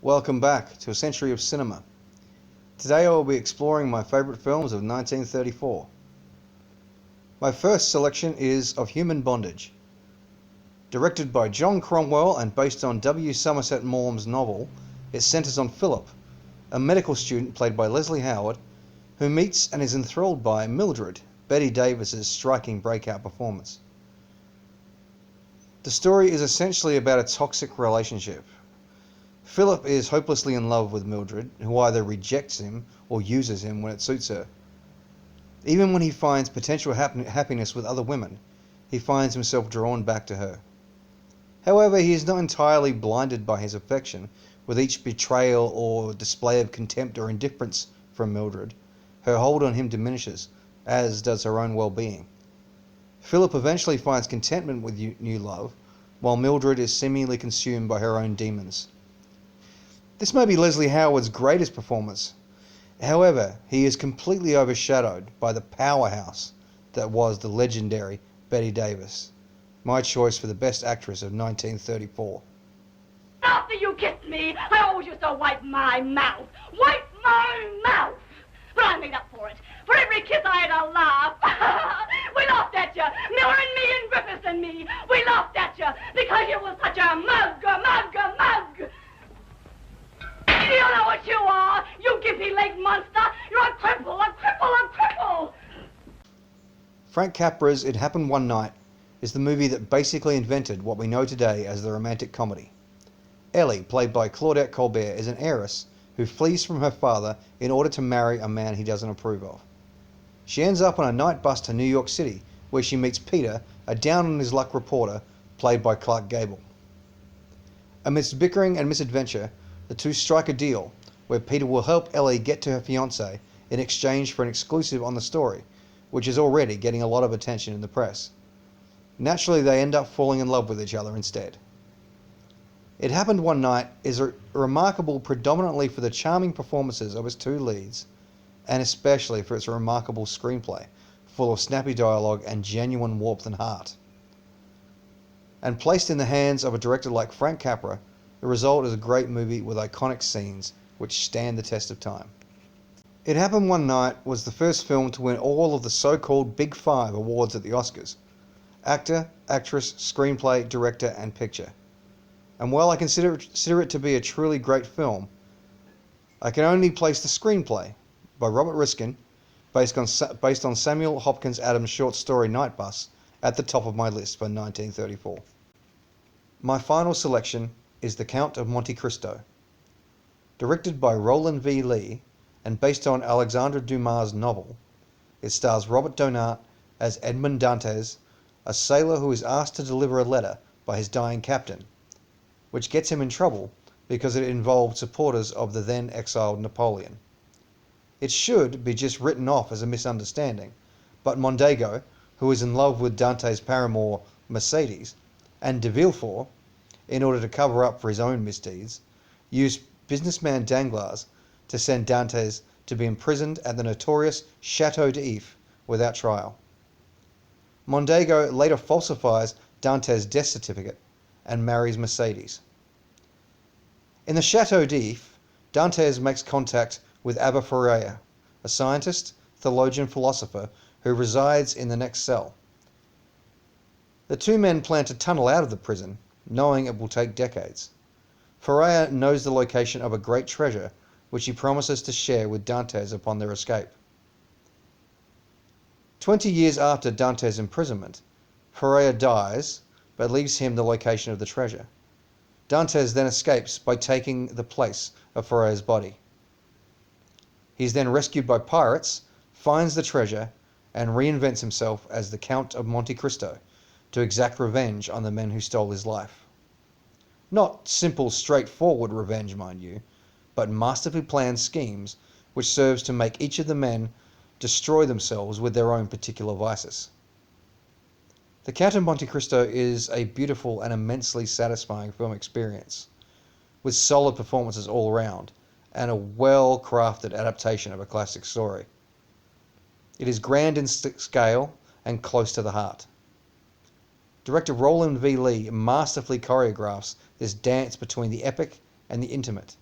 Welcome back to A Century of Cinema. Today I will be exploring my favourite films of 1934. My first selection is Of Human Bondage. Directed by John Cromwell and based on W. Somerset Maugham's novel, it centres on Philip, a medical student played by Leslie Howard, who meets and is enthralled by Mildred, Bette Davis's striking breakout performance. The story is essentially about a toxic relationship. Philip is hopelessly in love with Mildred, who either rejects him or uses him when it suits her. Even when he finds potential happiness with other women, he finds himself drawn back to her. However, he is not entirely blinded by his affection. With each betrayal or display of contempt or indifference from Mildred, her hold on him diminishes, as does her own well-being. Philip eventually finds contentment with new love, while Mildred is seemingly consumed by her own demons. This may be Leslie Howard's greatest performance. However, he is completely overshadowed by the powerhouse that was the legendary Bette Davis, my choice for the best actress of 1934. After you kissed me, I always used to wipe my mouth. Wipe my mouth! But I made up for it. For every kiss I had a laugh. We laughed at you. Miller and me and Griffiths and me. We laughed at you because you were such a mug. You don't know what you are, you gimpy-legged monster. You're a cripple. Frank Capra's It Happened One Night is the movie that basically invented what we know today as the romantic comedy. Ellie, played by Claudette Colbert, is an heiress who flees from her father in order to marry a man he doesn't approve of. She ends up on a night bus to New York City, where she meets Peter, a down-on-his-luck reporter, played by Clark Gable. Amidst bickering and misadventure, the two strike a deal, where Peter will help Ellie get to her fiancé in exchange for an exclusive on the story, which is already getting a lot of attention in the press. Naturally, they end up falling in love with each other instead. It Happened One Night is remarkable predominantly for the charming performances of its two leads, and especially for its remarkable screenplay, full of snappy dialogue and genuine warmth and heart. And placed in the hands of a director like Frank Capra, the result is a great movie with iconic scenes which stand the test of time. It Happened One Night was the first film to win all of the so-called Big Five awards at the Oscars: actor, actress, screenplay, director, and picture. And while I consider it to be a truly great film, I can only place the screenplay by Robert Riskin, based on Samuel Hopkins Adams' short story Night Bus, at the top of my list for 1934. My final selection is The Count of Monte Cristo. Directed by Roland V. Lee and based on Alexandre Dumas' novel, it stars Robert Donat as Edmond Dantes, a sailor who is asked to deliver a letter by his dying captain, which gets him in trouble because it involved supporters of the then exiled Napoleon. It should be just written off as a misunderstanding, but Mondego, who is in love with Dante's paramour Mercedes, and de Villefort, in order to cover up for his own misdeeds, used businessman Danglars to send Dantes to be imprisoned at the notorious Chateau d'If without trial. Mondego later falsifies Dantes' death certificate and marries Mercedes. In the Chateau d'If, Dantes makes contact with Abba Ferreira, a scientist, theologian, philosopher who resides in the next cell. The two men plan to tunnel out of the prison, knowing it will take decades. Ferreira knows the location of a great treasure, which he promises to share with Dantes upon their escape. 20 years after Dantes' imprisonment, Ferreira dies, but leaves him the location of the treasure. Dantes then escapes by taking the place of Ferreira's body. He is then rescued by pirates, finds the treasure, and reinvents himself as the Count of Monte Cristo to exact revenge on the men who stole his life. Not simple, straightforward revenge, mind you, but masterfully planned schemes which serves to make each of the men destroy themselves with their own particular vices. The Count of Monte Cristo is a beautiful and immensely satisfying film experience, with solid performances all around, and a well-crafted adaptation of a classic story. It is grand in scale and close to the heart. Director Roland V. Lee masterfully choreographs this dance between the epic and the intimate,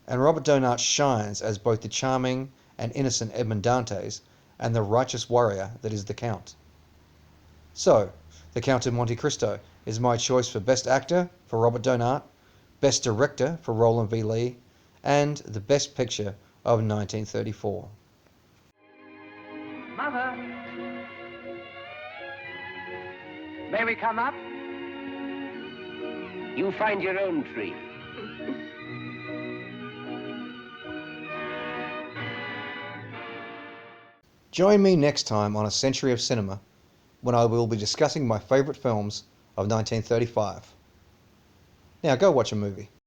and Robert Donat shines as both the charming and innocent Edmond Dantes and the righteous warrior that is the Count. So, The Count of Monte Cristo is my choice for Best Actor for Robert Donat, Best Director for Roland V. Lee, and the Best Picture of 1934. Mother! May we come up? You find your own tree. Join me next time on A Century of Cinema, when I will be discussing my favourite films of 1935. Now go watch a movie.